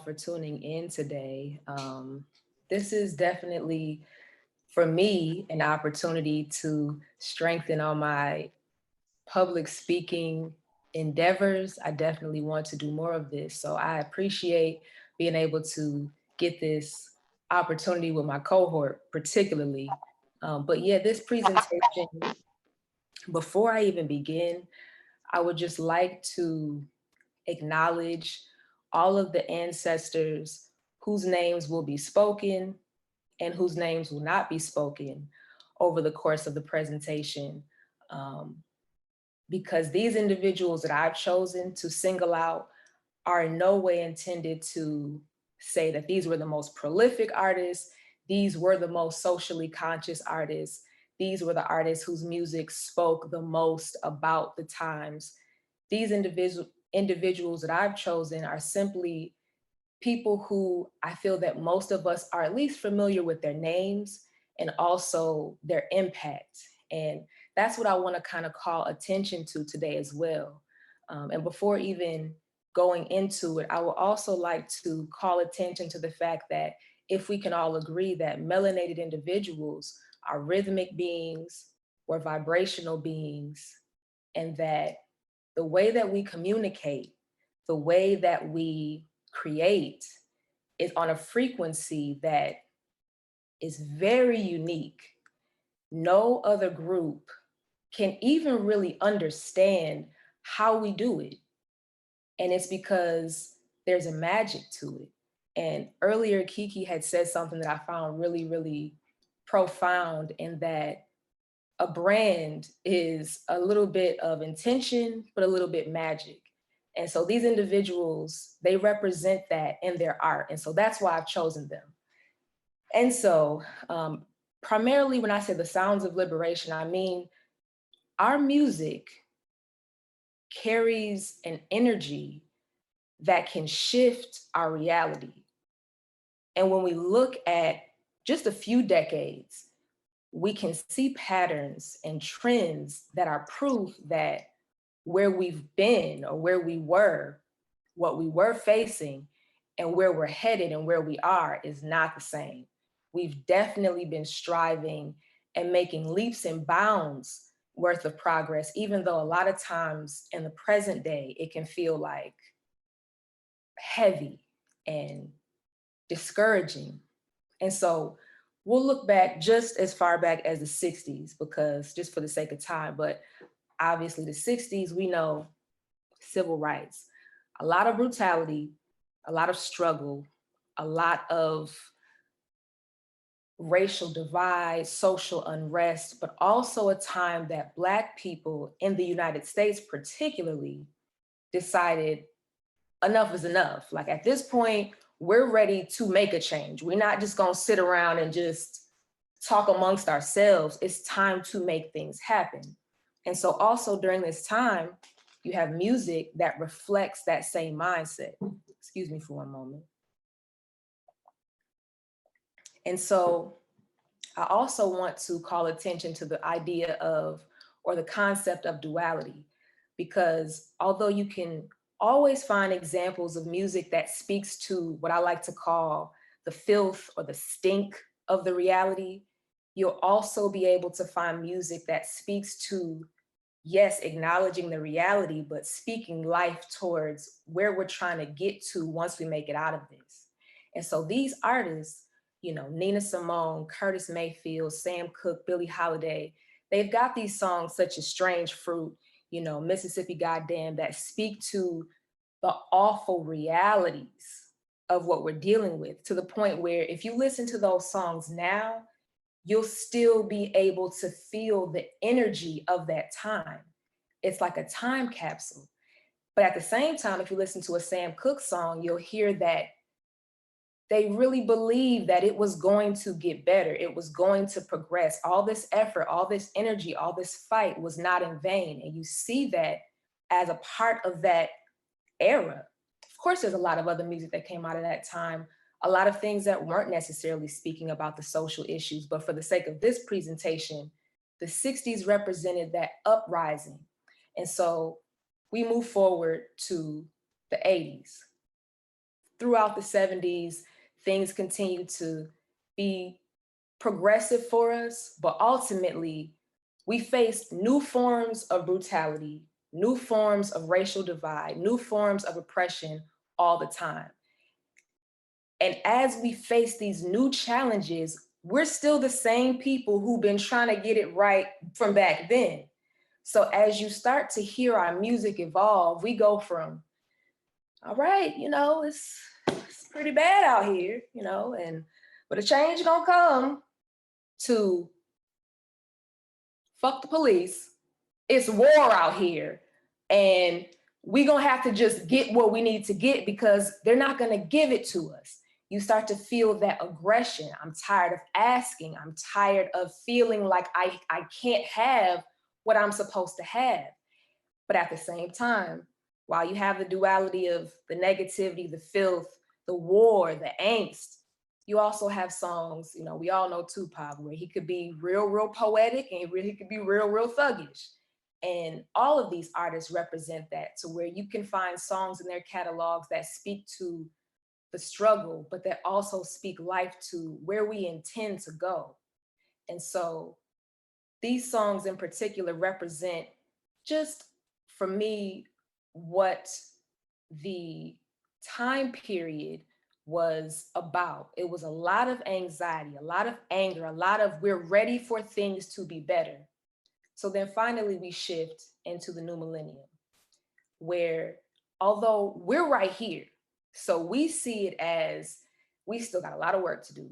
for tuning in today. This is definitely, for me, an opportunity to strengthen on my public speaking endeavors. I definitely want to do more of this. So I appreciate being able to get this opportunity with my cohort, particularly. But yeah, this presentation, before I even begin, I would just like to acknowledge all of the ancestors whose names will be spoken and whose names will not be spoken over the course of the presentation. Because these individuals that I've chosen to single out are in no way intended to say that these were the most prolific artists, these were the most socially conscious artists, these were the artists whose music spoke the most about the times. These individuals that I've chosen are simply people who I feel that most of us are at least familiar with their names and also their impact. And that's what I want to kind of call attention to today as well. And before even going into it, I would also like to call attention to the fact that if we can all agree that melanated individuals are rhythmic beings, we're vibrational beings, and that the way that we communicate, the way that we create is on a frequency that is very unique. No other group can even really understand how we do it. And it's because there's a magic to it. And earlier, Kiki had said something that I found really, really profound, in that a brand is a little bit of intention, but a little bit magic. And so these individuals, they represent that in their art. And so that's why I've chosen them. And so primarily when I say the sounds of liberation, I mean, our music carries an energy that can shift our reality. And when we look at just a few decades, we can see patterns and trends that are proof that where we've been or where we were, what we were facing, and where we're headed and where we are is not the same. We've definitely been striving and making leaps and bounds worth of progress, even though a lot of times in the present day, it can feel like heavy and discouraging. And so we'll look back just as far back as the 60s, because just for the sake of time, but obviously the 60s, we know civil rights, a lot of brutality, a lot of struggle, a lot of racial divide, social unrest, but also a time that Black people in the United States particularly decided enough is enough. Like at this point, we're ready to make a change. We're not just gonna sit around and just talk amongst ourselves. It's time to make things happen. And so also during this time, you have music that reflects that same mindset. Excuse me for one moment. And so I also want to call attention to the idea of, or the concept of duality, because although you can always find examples of music that speaks to what I like to call the filth or the stink of the reality, you'll also be able to find music that speaks to, yes, acknowledging the reality, but speaking life towards where we're trying to get to once we make it out of this. And so these artists, you know, Nina Simone, Curtis Mayfield, Sam Cooke, Billie Holiday, they've got these songs such as Strange Fruit, you know, Mississippi Goddamn, that speak to the awful realities of what we're dealing with, to the point where if you listen to those songs now, you'll still be able to feel the energy of that time. It's like a time capsule. But at the same time, if you listen to a Sam Cooke song, you'll hear that they really believe that it was going to get better. It was going to progress. All this effort, all this energy, all this fight was not in vain. And you see that as a part of that era. Of course, there's a lot of other music that came out of that time, a lot of things that weren't necessarily speaking about the social issues, but for the sake of this presentation, the 60s represented that uprising. And so we move forward to the 80s. throughout the 70s, things continued to be progressive for us, but ultimately, we faced new forms of brutality, new forms of racial divide, new forms of oppression all the time. And as we face these new challenges, we're still the same people who've been trying to get it right from back then. So as you start to hear our music evolve, we go from, all right, it's pretty bad out here, but a change gonna come, to fuck the police, it's war out here, and we gonna have to just get what we need to get because they're not gonna give it to us. You start to feel that aggression. I'm tired of asking. I'm tired of feeling like I can't have what I'm supposed to have. But at the same time, while you have the duality of the negativity, the filth, the war, the angst, you also have songs, we all know Tupac, where he could be real, real poetic and he could be real, real thuggish. And all of these artists represent that, to where you can find songs in their catalogs that speak to the struggle, but that also speak life to where we intend to go. And so these songs in particular represent, just for me, what the time period was about. It was a lot of anxiety, a lot of anger, a lot of we're ready for things to be better. So then finally we shift into the new millennium, where although we're right here, so we see it as we still got a lot of work to do,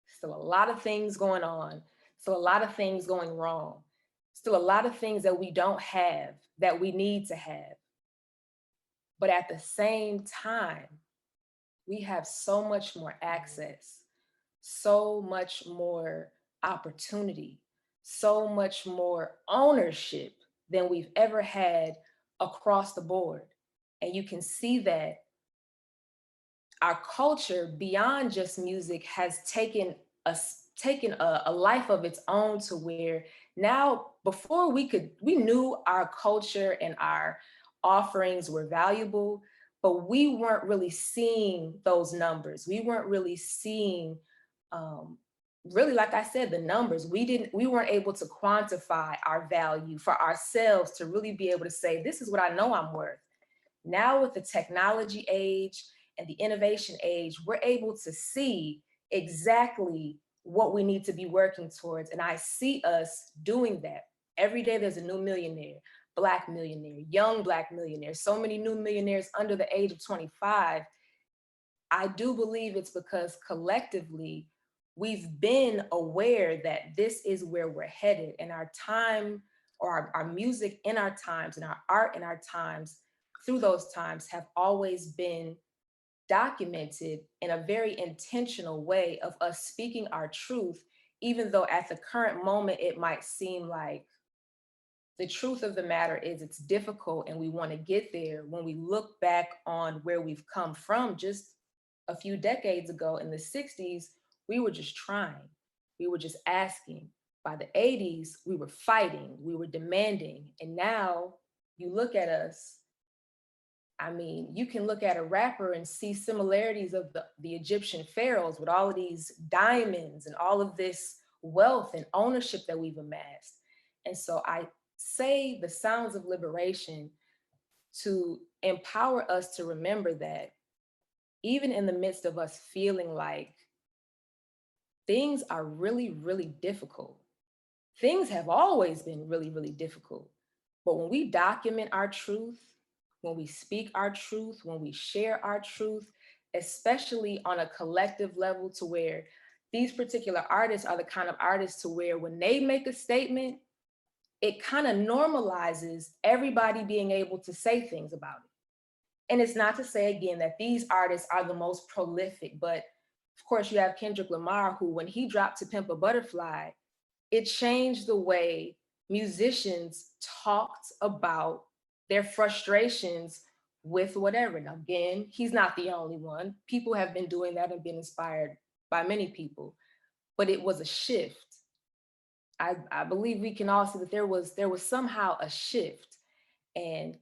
still a lot of things going on, still a lot of things going wrong, still a lot of things that we don't have that we need to have. But at the same time, we have so much more access, so much more opportunity, so much more ownership than we've ever had across the board. And you can see that our culture, beyond just music, has taken a life of its own, to where now, before we knew our culture and our offerings were valuable, but we weren't really seeing those numbers. We weren't really seeing, really, like I said, the numbers. We weren't able to quantify our value for ourselves to really be able to say, this is what I know I'm worth. Now with the technology age and the innovation age, we're able to see exactly what we need to be working towards. And I see us doing that. Every day there's a new millionaire, Black millionaire, young Black millionaire, so many new millionaires under the age of 25. I do believe it's because collectively we've been aware that this is where we're headed, and our time, or our music in our times, and our art in our times, through those times, have always been documented in a very intentional way of us speaking our truth, even though at the current moment it might seem like the truth of the matter is it's difficult and we want to get there. When we look back on where we've come from just a few decades ago in the 60s, we were just trying. We were just asking. By the 80s, we were fighting, we were demanding. And now you look at us, I mean, you can look at a rapper and see similarities of the Egyptian pharaohs with all of these diamonds and all of this wealth and ownership that we've amassed. And so I say the sounds of liberation to empower us to remember that even in the midst of us feeling like things are really, really difficult, things have always been really, really difficult. But when we document our truth, when we speak our truth, when we share our truth, especially on a collective level, to where these particular artists are the kind of artists to where when they make a statement, it kind of normalizes everybody being able to say things about it. And it's not to say, again, that these artists are the most prolific, but of course you have Kendrick Lamar, who when he dropped To Pimp a Butterfly, it changed the way musicians talked about their frustrations with whatever. Now, again, he's not the only one. People have been doing that and been inspired by many people, but it was a shift. I believe we can all see that there was somehow a shift. And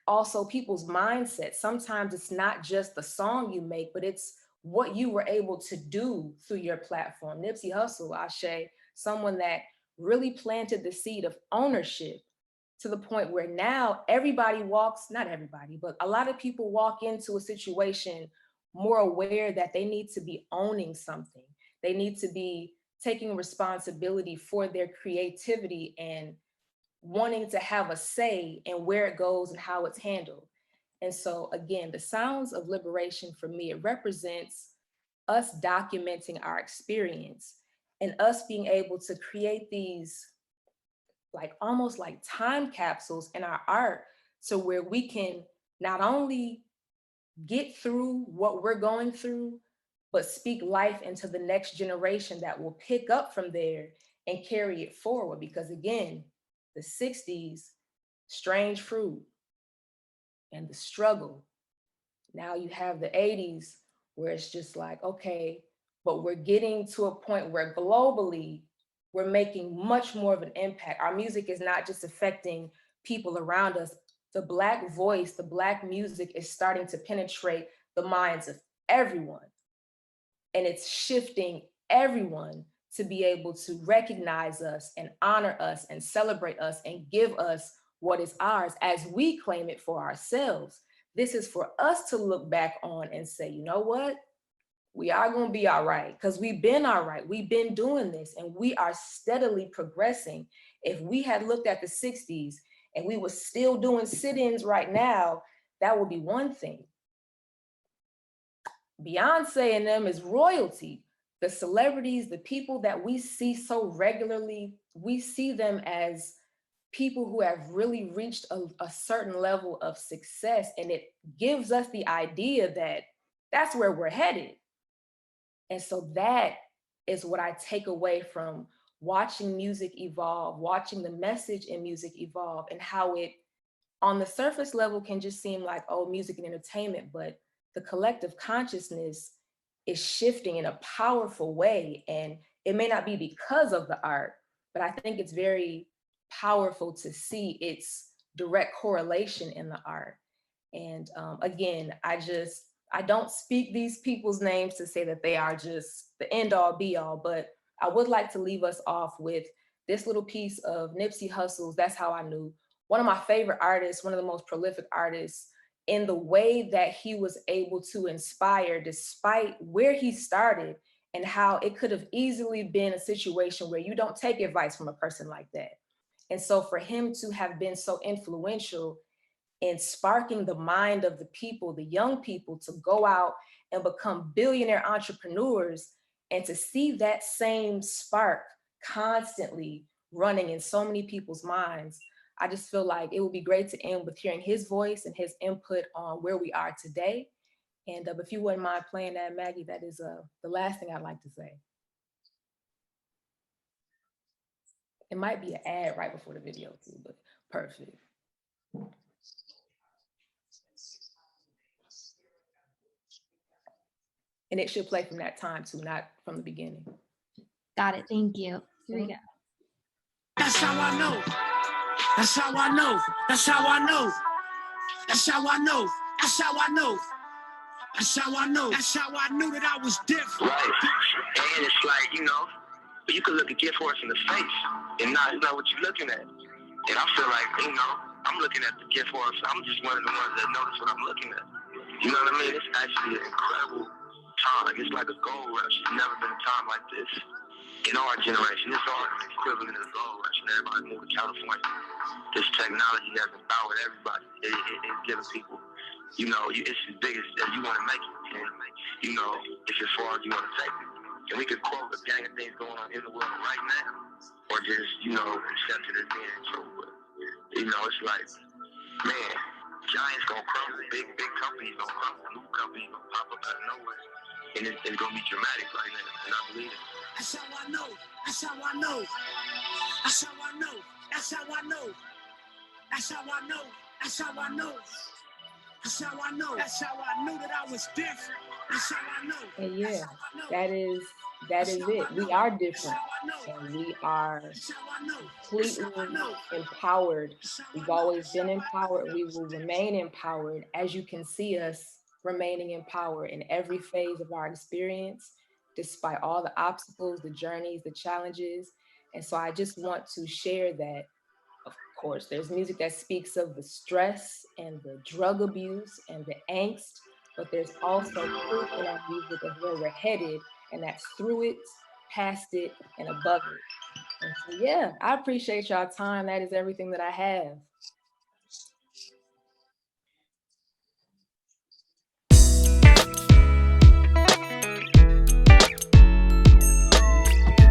also people's mindset. Sometimes it's not just the song you make, but it's what you were able to do through your platform. Nipsey Hussle, Ashe, someone that really planted the seed of ownership to the point where now everybody walks, not everybody, but a lot of people walk into a situation more aware that they need to be owning something. They need to be taking responsibility for their creativity and wanting to have a say in where it goes and how it's handled. And so again, the Sounds of Liberation for me, it represents us documenting our experience and us being able to create these like almost like time capsules in our art, so where we can not only get through what we're going through, but speak life into the next generation that will pick up from there and carry it forward. Because again, the 60s, strange fruit and the struggle. Now you have the 80s where it's just like, okay, but we're getting to a point where globally we're making much more of an impact. Our music is not just affecting people around us. The Black voice, the Black music is starting to penetrate the minds of everyone. And it's shifting everyone to be able to recognize us and honor us and celebrate us and give us what is ours as we claim it for ourselves. This is for us to look back on and say, you know what? We are going to be all right, because we've been all right. We've been doing this and we are steadily progressing. If we had looked at the 60s and we were still doing sit-ins right now, that would be one thing. Beyonce and them is royalty. The celebrities, the people that we see so regularly, we see them as people who have really reached a certain level of success. And it gives us the idea that that's where we're headed. And so that is what I take away from watching music evolve, watching the message in music evolve, and how it, on the surface level, can just seem like, oh, music and entertainment, but the collective consciousness is shifting in a powerful way. And it may not be because of the art, but I think it's very powerful to see its direct correlation in the art. And again, I don't speak these people's names to say that they are just the end all be all, but I would like to leave us off with this little piece of Nipsey Hussle's That's How I Knew. One of my favorite artists, one of the most prolific artists, in the way that he was able to inspire despite where he started, and how it could have easily been a situation where you don't take advice from a person like that. And so for him to have been so influential in sparking the mind of the people, the young people, to go out and become billionaire entrepreneurs, and to see that same spark constantly running in so many people's minds, I just feel like it would be great to end with hearing his voice and his input on where we are today. And if you wouldn't mind playing that, Maggie, that is the last thing I'd like to say. It might be an ad right before the video too, but perfect. And it should play from that time too, not from the beginning. Got it, thank you. Here we go. That's how I know. That's how I know. That's how I know. That's how I know. That's how I know. That's how I know. That's how I knew that I was different. Right. And it's like, you know, you can look a gift horse in the face and not know what you're looking at. And I feel like, you know, I'm looking at the gift horse. I'm just one of the ones that notice what I'm looking at. You know what I mean? It's actually an incredible time. It's like a gold rush. There's never been a time like this in our generation. It's our equivalent of the gold rush, and everybody moved to California. This technology has empowered everybody. It's giving people, you know, it's as big as you want to make it. And, you know, it's as far as you want to take it. And we could quote a gang of things going on in the world right now, or just, you know, accept it as being true. But, you know, it's like, man, giants gonna crumble, big companies gonna crumble, new companies gonna pop up out of nowhere. And it's gonna be dramatic right now, and I believe it. That's how I know. That's how I know. That's how I know. That's how I know. That's how I know. That's how I know. That's how I know. That's how I knew that I was different. That's how I know. And yeah, That's how I know. that is That's how it. I We know. are That's different, how I know. and we are That's how I know. That's how I completely know. empowered. That's how I We've know. always That's been how I know. empowered. We will remain empowered, as you can see us remaining empowered in every phase of our experience, despite all the obstacles, the journeys, the challenges. And so I just want to share that, of course, there's music that speaks of the stress and the drug abuse and the angst, but there's also proof in our music of where we're headed, and that's through it, past it, and above it. And so, yeah, I appreciate y'all time. That is everything that I have.